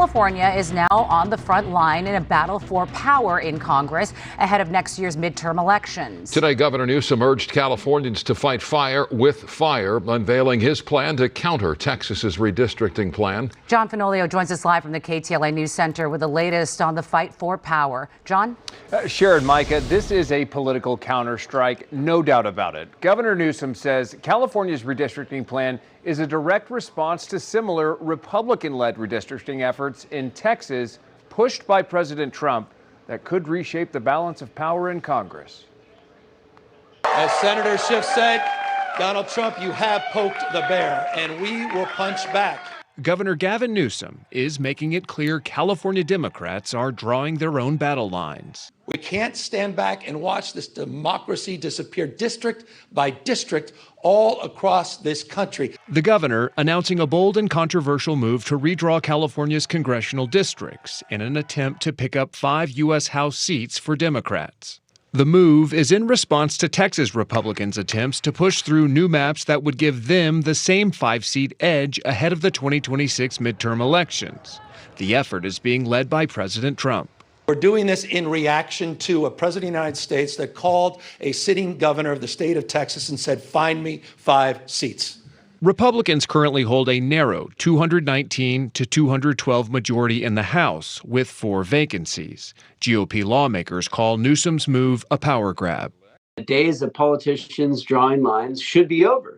California is now on the front line in a battle for power in Congress ahead of next year's midterm elections. Today, Governor Newsom urged Californians to fight fire with fire, unveiling his plan to counter Texas's redistricting plan. John Fenolio joins us live from the KTLA News Center with the latest on the fight for power. John? Sharon, Micah, this is a political counterstrike, no doubt about it. Governor Newsom says California's redistricting plan is a direct response to similar Republican-led redistricting efforts in Texas pushed by President Trump that could reshape the balance of power in Congress. As Senator Schiff said, Donald Trump, you have poked the bear, and we will punch back. Governor Gavin Newsom is making it clear California Democrats are drawing their own battle lines. We can't stand back and watch this democracy disappear district by district all across this country. The governor announcing a bold and controversial move to redraw California's congressional districts in an attempt to pick up 5 U.S. House seats for Democrats. The move is in response to Texas Republicans' attempts to push through new maps that would give them the same 5-seat edge ahead of the 2026 midterm elections. The effort is being led by President Trump. We're doing this in reaction to a president of the United States that called a sitting governor of the state of Texas and said, find me 5 seats. Republicans currently hold a narrow 219 to 212 majority in the House with 4 vacancies. GOP lawmakers call Newsom's move a power grab. The days of politicians drawing lines should be over.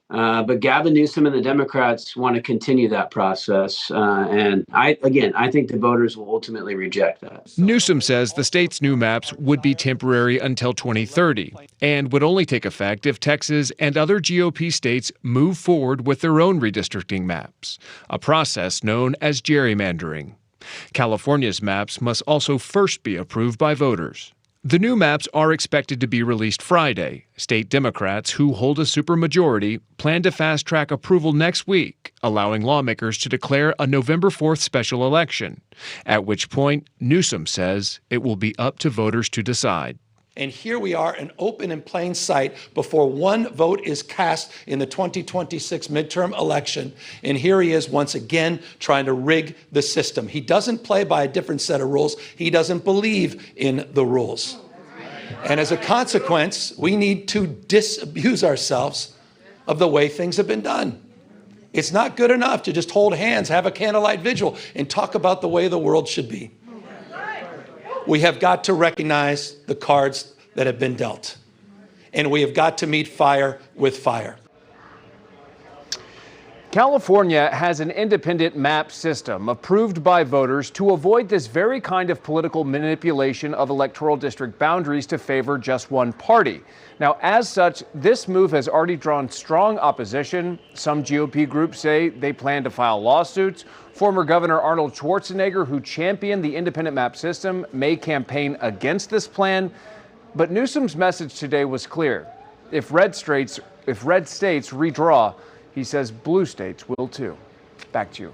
But Gavin Newsom and the Democrats want to continue that process. And I think the voters will ultimately reject that. Newsom says the state's new maps would be temporary until 2030 and would only take effect if Texas and other GOP states move forward with their own redistricting maps, a process known as gerrymandering. California's maps must also first be approved by voters. The new maps are expected to be released Friday. State Democrats, who hold a supermajority, plan to fast-track approval next week, allowing lawmakers to declare a November 4th special election, at which point Newsom says it will be up to voters to decide. And here we are, in open and plain sight, before one vote is cast in the 2026 midterm election. And here he is once again trying to rig the system. He doesn't play by a different set of rules. He doesn't believe in the rules. And as a consequence, we need to disabuse ourselves of the way things have been done. It's not good enough to just hold hands, have a candlelight vigil, and talk about the way the world should be. We have got to recognize the cards that have been dealt, and we have got to meet fire with fire. California has an independent map system approved by voters to avoid this very kind of political manipulation of electoral district boundaries to favor just one party. Now, as such, this move has already drawn strong opposition. Some GOP groups say they plan to file lawsuits. Former Governor Arnold Schwarzenegger, who championed the independent map system, may campaign against this plan. But Newsom's message today was clear. If red states redraw, he says blue states will too. Back to you.